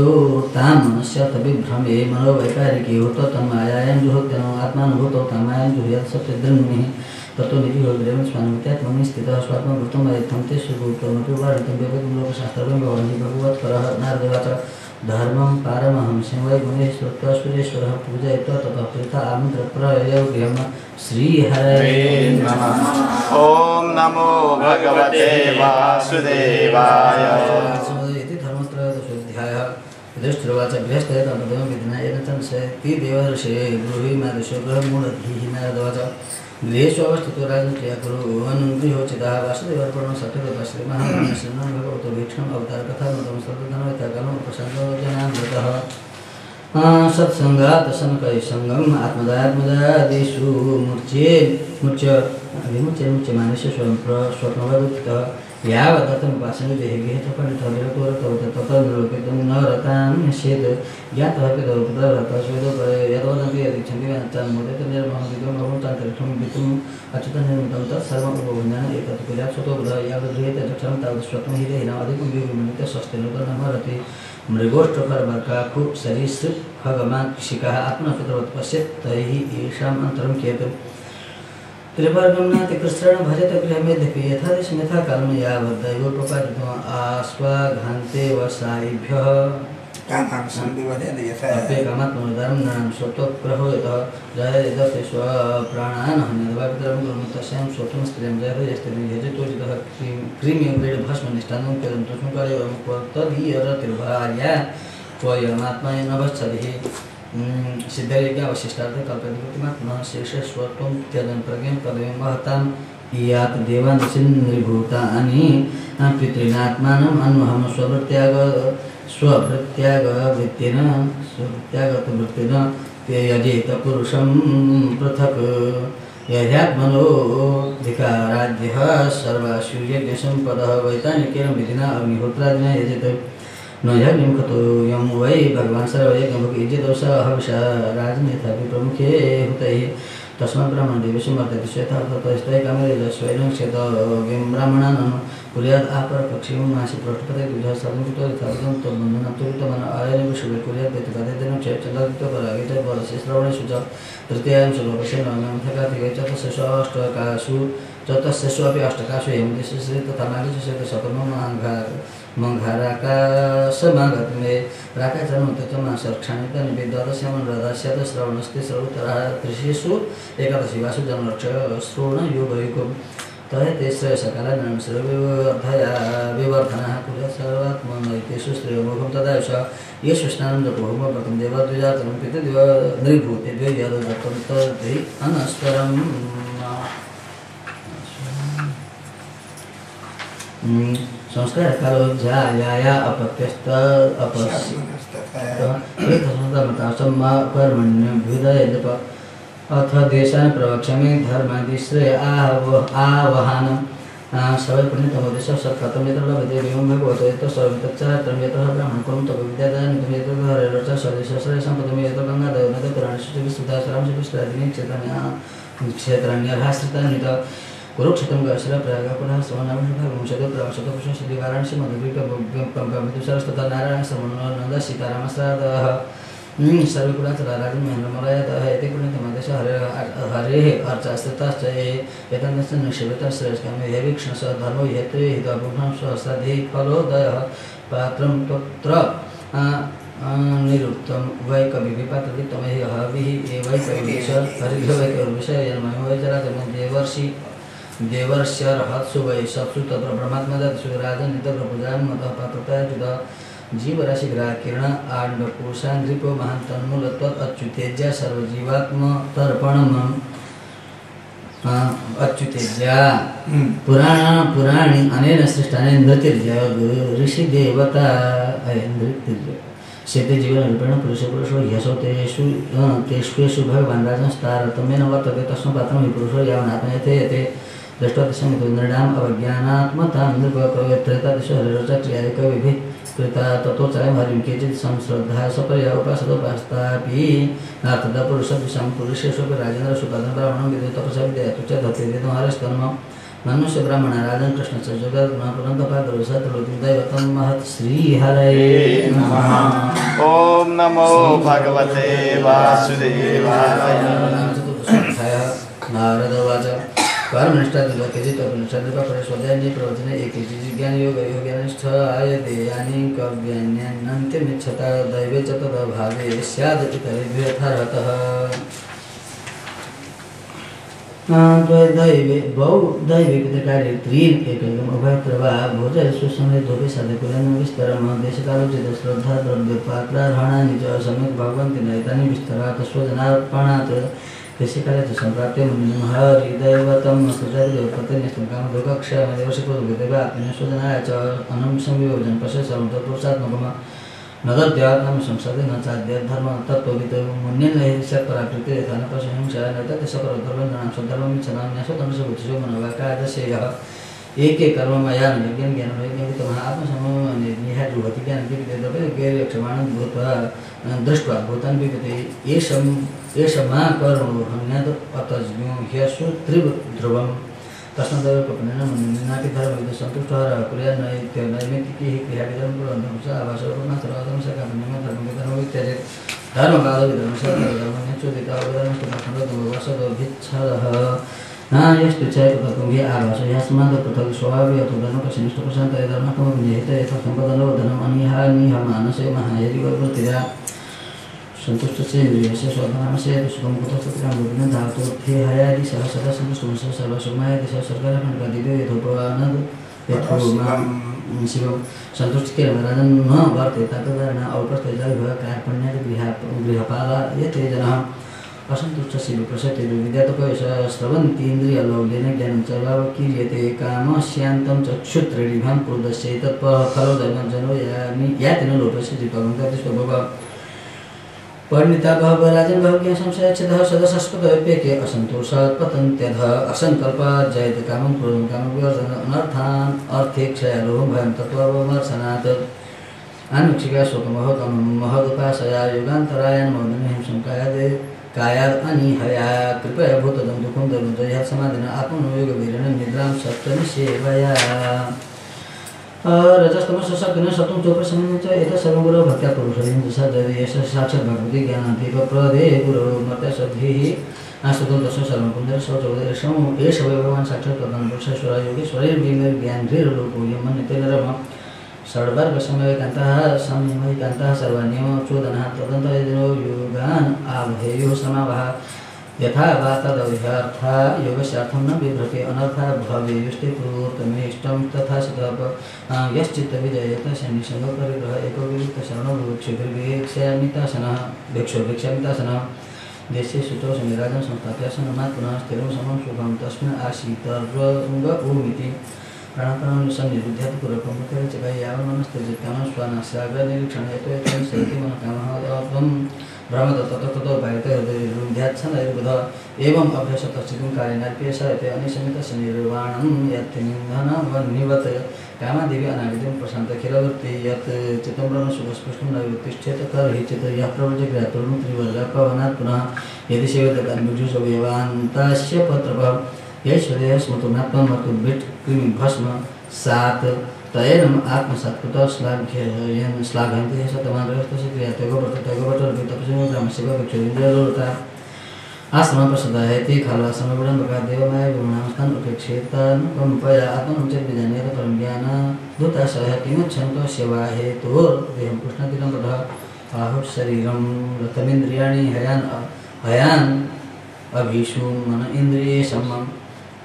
तां मनस्यार्थविभ्रमे मनोवैकारिकी होत तन्मायां जुहोत्यनो आत्मानुभूतो तामायां जुह्यात् सत्यधर्मिः ततो निधिहोग्रेवं स्वानुमित्यात्मनि स्थितः स्वात्मभूतं अयत्थं ते सुभूतमपि वारितं व्यवगं लोकशास्त्रं भवन्ति भगवत्परः नारदवाच धर्मं पारमहंसं वै गुणैः श्रुत्वा सुरेश्वरः पूजयित्वा ततः पृथा आमन्त्रप्रययौ गृहं श्रीहरये नमः। ॐ नमो भगवते वासुदेवाय। युधिष्ठिरवाच गृहस्थये तपदं विधिनायेन चंसति देवर्षे ब्रूहि मादृशो गृहमूढधीः नारदवाच गृहेषु अवस्थितो राजन् क्रिया कुर्वन् गृहोचितः वासुदेवार्पणं सठितपश्यति महाराष्ट्रं भगवतो भीक्ष्णम् अवतारकथामतं सर्वधनवैताकालं प्रसन्नो जनामृतः सत्सङ्गात् शनकैः सङ्गम् आत्मदात्मदादिषु मुच्यमानस्य स्वप्नवदुत्थितः यावदर्थम् उपासने देहे गृहे पण्डितः विरतोरतवत ततः निरूपितं न रतां यस्येत् ज्ञातः पितरः स्वेदोपरे यद्वदन्ति यदिच्छन्ति तन्मोदेत निर्महं भवन्तान्तरिक्षं वितुम् अच्युतं निर्मितं तत्सर्वम् उपभुञ्जन एतत् कुर्यात् स्वतोबुधः यावद्गृहीते चक्षरं तावत् स्वत्वं हि देहिनाम् अधिकं विविमनित्य स्वस्तिर्नमरति मृगोष्ठखरबर्काखु सरीसृप खगमान् कृषिकाः आत्मनपितरवत् पश्येत् तैः येषाम् अन्तरं कियत् त्रिवर्गम्नाति कृष्ण भजत गृहमेध्यपि यथादेशं यथा कालं यावद्दैवोपपादितम् आस्वाघान्ते वसायिभ्यः कामात्मोदारं नृणां स्वत्वग्रहो यतः जयदते स्वप्राणान् हन्यद्वा पितरं कुर्मः तस्यां स्वत्वं स्त्रियं जयस्त्रीं यजतोजितः क्रीम्यं कृतं तुष्मकार्यं तदीयरतिर्भार्या त्वयमात्मा न वत्सदिः सिद्धयज्ञावशिष्टार्थे कल्पयतिमात्मनः शेषस्वत्वं त्यजन् प्रज्ञं पदवीं महतां यात् देवान् निभूतानि पितॄणात्मानम् अन्वहं स्ववृत्त्यागतवृत्तिन ते यजेत पुरुषं पृथक् यध्यात्मनोऽधिकाराद्यः सर्वासु यज्ञसम्पदः वैतानिकेन विधिना अग्निहोत्रादिना यजेत न यज्ञं खतोऽयं वै भगवान् सर्वयज्ञभुक् यज्ञदोष हविषा राजन् यथापि प्रमुखे हुतैः तस्मात् ब्राह्मणदेवेषु मर्दति श्वेतार्थतस्तै कामेरजस्वैनं क्षेतव्यं ब्राह्मणान् कुर्यात् आपरपक्षिं मासि पृष्ठपते द्विजः सर्वं यथार्थं तद्बन्धनं तुरितमन आयनेव शुभे कुर्यात् प्रतिपदेन क्षेत्रचन्द्रादित्यपरागे च वरस्य श्रवणेषु च तृतीयां श्लोकस्य नवम्यं चतुर्दशेषु अपि अष्टकासु एवं दिशे तथा नागेषु शतमं मङ्घाराकाशमागतमे राकाचरणोत्तमासर्क्षाणितानि वेदादस्यामन् राधास्यात् श्रवणस्ते सर्वतरः त्रिषु एकादशीवासु जन्मश्रवणयोगयुगं तयते श्रेयसकालानां सर्वविवर्धया विवर्धनः कुर्यात् सर्वात्मनैतेषु श्रेयोमुखं तदायुष येषु स्नानं जपहोमव्रतं देवद्विजातनं पितृदेव नृभूते द्वैव्यादत्तं तद्धि अनस्वरम् संस्कार कालो जाया अपत्यस्त अपस्मतासम्माकर्मण्यभ्युदयजप अथ देशान् प्रवक्ष्यामि धर्मादिश्रेय आवहानं सवै पुण्यतमोदेश सत्कथं यत्र लभते एवं भगवतो यत्र सर्वतच्चात्रं यतः ब्राह्मणकुलं तपविद्यादानितं यत्र हरेरच स्वदेशश्रेय सम्पदं यत्र गङ्गादयनदपुराणेषु विस्तुतासरांशु विश्रादिनी क्षेत्राण्यर्हाश्रितानि कुरुक्षेत्रं गश्र प्रयागपुरः श्रवणाभिषेकं प्रवासतपुषं वाराणसी मधुविकम्पमितुसरस्तथा नारायण श्रवणनन्द सीतारामश्राद्धः सर्वे कुलाचला राजन् महेन्द्रमलयतः एते पुण्यतमदेश हरेः अर्चाश्रिताश्च एतन्नश्च निक्षेपतः श्रेष्ठकामे हे वीक्षणस्य धर्मो हेतु हितभुग्नं स्वश्रद्धे फलोदयः पात्रं तत्र निरुक्तं वै कविपात्रवित्तमहि हविः वै कविश हरिः वै कविषय यन्मयो वै जराजमं देवर्ष्यर्हत्सु वै सत्सु तत्र ब्रह्मात्मदत्सु राजनितप्रपूजान् मतः पात्रतायुतः जीवराशिग्राकिरण आण्डकोशान्ध्रिपो महान्तन्मूलत्वत् अच्युतेज्या सर्वजीवात्मतर्पणम् अच्युतेज्या पुराणी अनेन सृष्टानि नृतिर्जय ऋषिदेवता शेते जीवनरूपेण पुरुषो ह्यसौ तेष्वेषु भगवान् राजंस्तारतम्येन वर्तते तस्मात् पात्रं हि पुरुषो यावनात्मयते यते दृष्टोत्तिशमितो नृणाम् अवज्ञानात्मतां नृपत्रेतादिशो हरिरचक्रियाय कविभिः कृता ततोच्चायं हरिं केचित् संश्रद्धा सपर्या उपासदोपास्तापि नार्थदा पुरुषद्विषं पुरुषेषु राजेन्द्रसु पदं ब्राह्मणं विदे तपसा विद्यातु च धत्ते वेदं हरस्तन्म मनुष्य ब्राह्मण राजन् कृष्णश्च जगद्गुणः पुरन्दपादरुषत्रलोकिं दैवतं महत् श्रीहरये नमः। ॐ नमो भगवते वासुदेवाय। नारद उवाच परमनिष्ठादिलोकेजितोपनिषद्परेश्वरयानि प्रवचने एकेचि ज्ञानयोगयोग्यानिष्ठाय देयानि कव्यान्यन्त्यमिच्छता दैवे च तदभावे स्याद् इतरेभ्यो यथार्हतः। द्वौ दैविककार्ये त्रीन् एकैकम् उभयत्र वा भोजयस्व समृद्धोऽपि साधकुलेन विस्तरम् देशकालोचित श्रद्धा द्रव्यपात्रार्हणानि च सम्यक् भगवन्ति नैतानि विस्तरात् स्वजनार्पणात् देशकाले च सम्प्राप्य मुनिं हरिदैवतं सुजातिदेवपतिनिष्ठं कामदुःखक्षयमदेवशिपोदेव आत्मने स्वजनाय च अनं संयोजन पश्य सर्वतः नगद्यात्म संसदे न चाद्यधर्म तत्त्ववित् मुन्येन हि सत्पराकृते यथा न पशुहिंसा न तत् सकरोद्धर्वन्नां स्वधर्ममिच्छनान्यस्वतनुषभूतिषु मनोवाकादशेयः एके कर्म मया न यज्ञं ज्ञानवैज्ञानिकमः आत्मसमनिहा जुहति ज्ञानविद्येदपि भूत्वा दृष्ट्वा भूतान् विगते एष मा कर्मो हन्यात् अतज्ञो ह्यसु त्रिध्रुवम् तस्मादेव कपनेन मुनिनापि धर्मविदः सन्तुष्टः कुर्यान्नैमित्तिकी क्रियाविधं कुर्वन्तं च आभासरूपं सर्वतं सकामन्यं धर्मविधर्मवित्यजेत् धर्मकालविधर्मसर्वधर्मनिश्चोदितावधर्मस्तुमखण्डोभिच्छदः नायस्तु च तत्त्वं आभासो ह्यस्मात् पृथक् स्वभावे अथोधर्मकशिनिष्ठप्रशान्तये धर्मकमपि निहिते यथा सम्पदनो धर्मम् अनिहानिह मानसे महायरिवृत्तिरा सन्तुष्टस्येन्द्रियस्य स्वधर्मस्य सुखं कुतस्तत्रां गोविन्दं धातोऽर्थे हयादि सह सदा सन्तुष्टमस्य सर्वसुमाय दिशा सर्वकालखण्डकादिव्यो यथोपवानद् यथोमां शिवं सन्तुष्टिकेन राजन् न वर्तेत तदारण औपस्थैजाविभव कार्पण्यादि गृहपाला यते जनः असन्तुष्टस्य विप्रशते विद्यातपयश स्रवन्तीन्द्रियलौल्येन ज्ञानं च क्रियते कामस्यान्तं चक्षुत्रीडिभां पुरुदस्य तत्फलोदयजनो यातिनो लोपस्य जित्वगन्तस्वभव परिणिता भव राजन् भवज्ञ संशयच्छिदः सदसस्पदव्यपेके असन्तोषात् पतन्त्यधः असङ्कल्पात् जयते कामं क्रोधं कामविवर्जन अनर्थान् अर्थेक्षयालोभं भयं तत्त्वमर्शनात् आनुक्षिका शोकमः कामं महदुपासया युगान्तरायन् मौनमहिंसं कायाद् अनिहया कृपया भूतदं दुःखं दरुजयः समाधिना आत्मनोयोगवीरेण निद्रां सप्तनिसेवया रजस्तमसशक्तिन सत्वं चोपशमनं च एतत् सर्वं गुरौ भक्त्या पुरुषेण सजयेष साक्षात् भगवती ज्ञानातीतप्रदे गुरौ मर्त्यसद्भिः आश्रितं तस्य सर्वं कुन्दरशौचोदयश्रमो एष वै भगवान् साक्षात् प्रधानपुरुषेश्वरः योगेश्वरैर्विज्ञानधीरलोकोऽयं मन्यते नरमः षड्वर्गसमयकान्तः संयमैकान्तः सर्वान्यमः चोदनः तदन्तयदिनो योगान् आवहेयुः समावः यथा वा तदर्थः योगस्यार्थं न बिभ्रते अनर्थः भवेयुस्ते पूर्वतमेष्टं तथा सतः यश्चित्तविजयत शनिसङ्गपरिग्रह एको विविक्तशरणो भिक्षुभिक्षामितासनः देशे शुचौ समिराजं संस्थाप्यासनमात् पुनः स्थिरं समं सुखं तस्मिन् आसीतर्वङ्गभूमिति प्राणाप्राणसन्निरुध्यात् पूर्वकं च यावन्मनस्तेजकामं स्वानास्याग्रनिरीक्षण यतो यतं सैति मनकामः भ्रमत ततो पायते हृदयरुध्याच्छनैर्बुध एवम् अभ्यसतश्चितं कार्यनार्प्येषयते अनिशमितस्य निर्वाणं यत्निधनवन्निवत् कामादेवी अनागतिं प्रशान्तखिलवृत्ति यत् चित्तं ब्रह्मसुखस्पृष्टं न वितिष्ठेत तर्हि चित् यः प्रवृजग्रातुर्मुत्रिवर्गपवनात् पुनः यदि सेवतकान्विजुषव्यवान्तस्य पत्रपः यैश्वर्यः स्मृतुमात्ममर्तुर्भिट् कृमिभस्म सात् तयनम् आत्मसात्कृतः श्लाघयन्ति शतमानगस्तस्य क्रियाते गोपटर्भितपसिमग्रामशिवभिक्षुरिन्द्रलोलता आश्रमप्रसदायति खलाश्रमविडम्बकादेवमाय विगुणांस्तान् उपेक्षेतानुकम्पया आत्मनं च विजानीत परं ज्ञानदूताशयः किमुच्छन्तो सेवाहेतोर्देहं कृष्णतीरं ततः आहुः शरीरं रथमिन्द्रियाणि हयान् अभीषु मन इन्द्रिये सम्मम्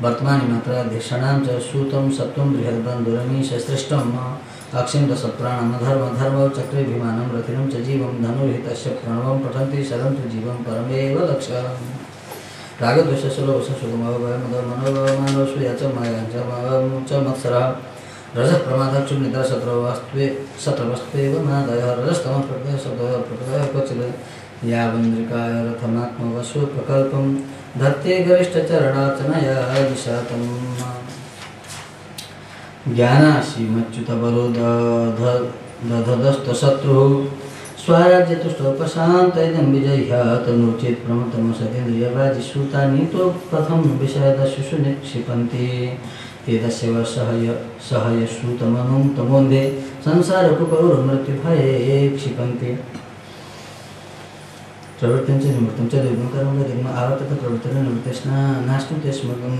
वर्तमानि मात्राध्यक्षणां च सूतं सत्वं बृहद्बन्धुरमीशसृष्टम् अक्षिन्तसप्राणमधर्मधर्मौ चक्रेभिमानं रथिनं च जीवं धनुर्हितस्य प्रणवं पठन्ति शरं तु जीवं परमेव लक्ष्यम् रागद्वेषसुलोभसुखमभयमदमनोमानोऽस्वया च मायां च मत्सरः रजः प्रमादः क्षुब्निद्रा सत्रवस्त्वेव मादयः रजस्तमः प्रकृतः क्वचित् यावन्द्रिकाय रथमात्मवशु प्रकल्पं धत्ते गरिष्ठचरणार्चनया दिशातम् ज्ञानाशीमच्युतबलोदधस्तशत्रुः स्वराज्यतुष्टोपशान्तैनं विजह्यात् नोचेत् प्रमतमसतेन्द्रियवाजिश्रुतानि तु प्रथम विषयदशुषु निक्षिपन्ति तेदस्य सहयश्रुतमनुं तमोन्धे संसारकुपौर्मृत्युभये क्षिपन्ति प्रवृत्तिं च निवृत्तिं च दुर्गं कर्म दिग्म आवर्तत प्रवृत्तिर्न निवृत्तिस्ना नास्ति ते स्मृतं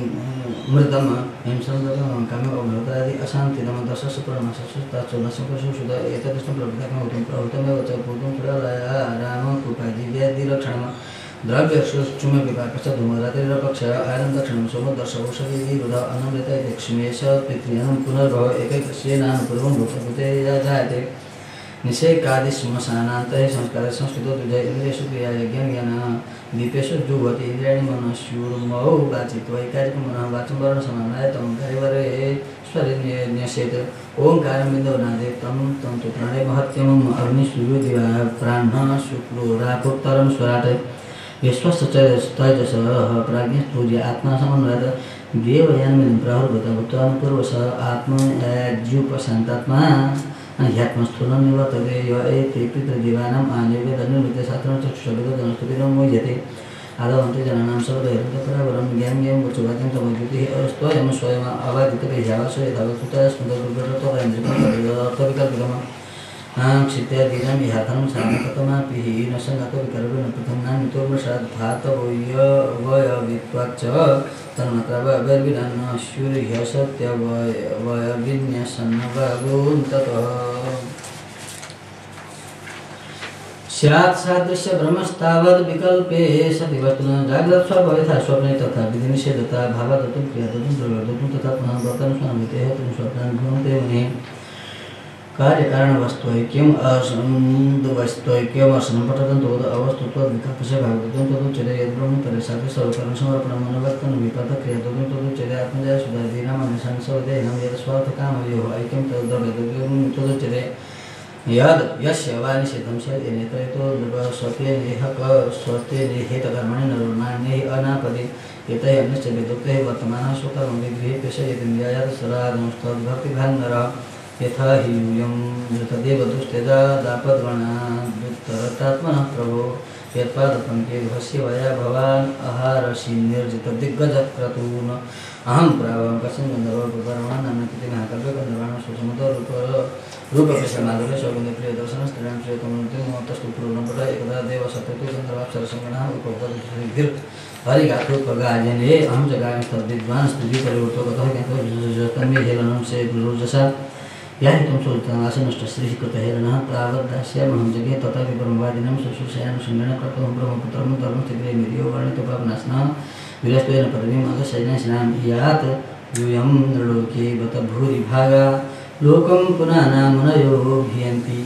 मृतं हिंसं काम्य अभवतादि अशान्तिदम दशसु परमसु ताचोदशपशु सुद एतदृष्टं प्रवृत्ताकं प्रवृत्तमेव च पूर्वं प्रलया राम कृपादिव्यादिरक्षणं द्रव्यक्षुमे विपाकश्च धूमरातिरपक्ष आयनं दक्षिणं सोमदर्शवोषविरुध अनमृत लक्ष्मीश पृथ्व्यानं पुनर्भव एकैकस्येनानुपूर्वं भूतभूते जायते निषेकादिश्मशानान्तः संस्कार संस्कृतो तुजय इन्द्रियेषु क्रिया यज्ञज्ञान दीपेषु जुह्वति इन्द्रियाणि मनस्युर्मौ वाचित्वैकारिकं मनः वाचं वर्णसमानाय तं कार्यवरेश्वरे न्यसेत् ओङ्कारं बिन्दौ नादे तं तु प्राणे महत्यमम् अग्निसूर्यो दिवा प्राणः शुक्लो रापोत्तरं स्वराट विश्वस्य तैजसः प्राज्ञस्तूर्य आत्मा समन्वयः देवयानमिदं प्रहर्भूता भूत्वानुपूर्वसः आत्मज्युपशान्तात्मा ह्यात्मस्थूलं निवर्तते य एते पितृदेवानाम् आनिवेदनुमितशास्त्रं चक्षुषविदनस्तुतिनं मोह्यते आदवन्ते जनानां सर्वदैर्घ्यपरावरं ज्ञानं वचुवाद्यं तमज्योतिः अस्त्वयं स्वयम् अबाधितपेह्यावश यथावस्तुतः स्मृतदुर्गतोऽर्थविकल्पितम् क्षित्यादीनां विहार्थनं साधकतमापिः न सङ्गतविकल्पेन पृथं नामितो वृषाद्धातवयवित्वाच्च तन्मत्रवैर्विनाश्युर्ह्यसत्यवयविन्यसन्नवगुन्ततः स्यात् सादृश्य ब्रह्मस्तावद् विकल्पे सति वस्तुना जाग्रत् स्वभवथा स्वप्ने तथा विधिनिषेधता भावादतुं क्रियादतुं द्रव्यदतुं तथा पुनः वर्तनं स्वनमिते हेतुं स्वप्नान् भ्रमते मुनिः कार्यकारण वस्तुऐक्यम वस्तुऐक्यम असंपटतं तोद अवस्तुत्व विकल्पस्य भागवतं तदुच्यते यद्ब्रह्म परिसाते सर्वकर्म समर्पणं मनोवर्तन विपातः क्रियते तदुच्यते आत्मजय सुधाधीनां मनसंसवदेहं यत् स्वार्थकामयोः ऐक्यं तदुच्यते यद यस्य वानिषिद्धं स्यादेनेतरेतो स्वस्ते नेहेतकर्मणि नरोनान्ये अनापदि एतैः अन्यश्च वेदोक्तैः वर्तमानः स्वकर्मविद्भिः पेशयति न्यायात् सरागमस्तद्भक्तिभान् नरः यथा हि यूयं धृतदेव दुष्टेदादापद्गणादुत्तरतात्मनः प्रभो यत्पादपङ्के भस्य वया भवान् अहारसि निर्जितदिग्गजक्रतून् अहं प्रावं कस्मिन् गन्धर्वपरमान् नाम्नकृति महाकाव्यगन्धर्वाणां सुसमतरूपकृष्णमाधुर्य सौगन्धप्रियदर्शनं स्त्रीणां श्रेयतमूर्तिं पूर्णपट एकदा देव सत्यतु गन्धर्वाप्सरसङ्गणः उपगतहरिगात्रोपगायने अहं च गायं तद्विद्वान् स्तुतिपरिवर्तो गतः ज्ञातोजस्तन्मे हेलनं से गुरुर्जसा याहितं सुल्तानासनष्टश्रीः कृतहेरणः तावद्दास्यामहं जगे तथापि ब्रह्मवादिनं शुश्रूषयानुषङ्गेण कर्तुं ब्रह्मपुत्रं धर्मचिग्रे मिर्यो वर्णितोपापनाशनः विरस्त्वेन पदवीम् अधशयनशिनां यात् यूयं नृलोके बत भूरिभागा लोकं पुनः मुनयो भियन्ति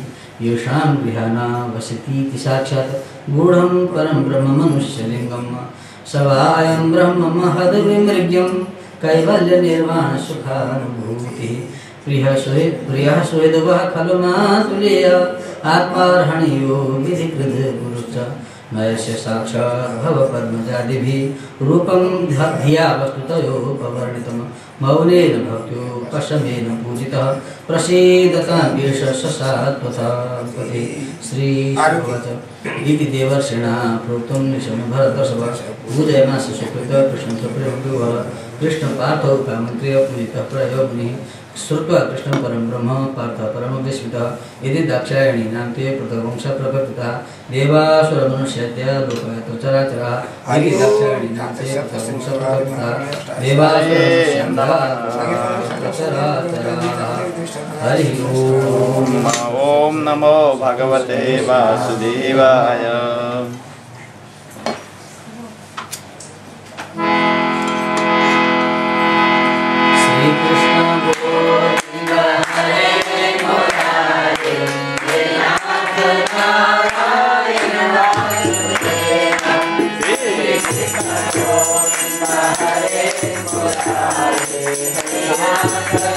येषां गृहाणा वसतीति साक्षात् गूढं परं ब्रह्म मनुष्यलिङ्गं सवायं ब्रह्म महद्विमृग्यं कैवल्यनिर्वाणसुखानुभूतिः प्रियः सुहृदवः खलु मातुलेय आत्मार्हणीयो विधिकृतगुरुश्च नयस्य साक्षात् भवपद्मजादिभिः रूपं धिया वस्तुतयोपवर्णितं मौनेन भक्त्यो पशमेन पूजितः प्रसीदतां येष ससात्वतापति श्रीशुवाच इति देवर्षिणा प्रोक्तं निशं भरतर्षभ पूजयमास सुकृत कृष्णं कृष्णपार्थौ कामन्त्र्य पूजितः प्रयोग्निः श्रुत्वा कृष्णं परं ब्रह्म पार्थ परमविस्मितः इति दाक्षायणी नाम्ते पृथग्वंशः प्रकटितः देवासुरमनुष्याद्या लोकयात्र चराचरः इति दाक्षायणी नाम्ते पृथग्वंशः प्रकटितः देवासुरमनुष्याद्या चराचरः हरि ओम नमो भगवते वासुदेवाय। Hare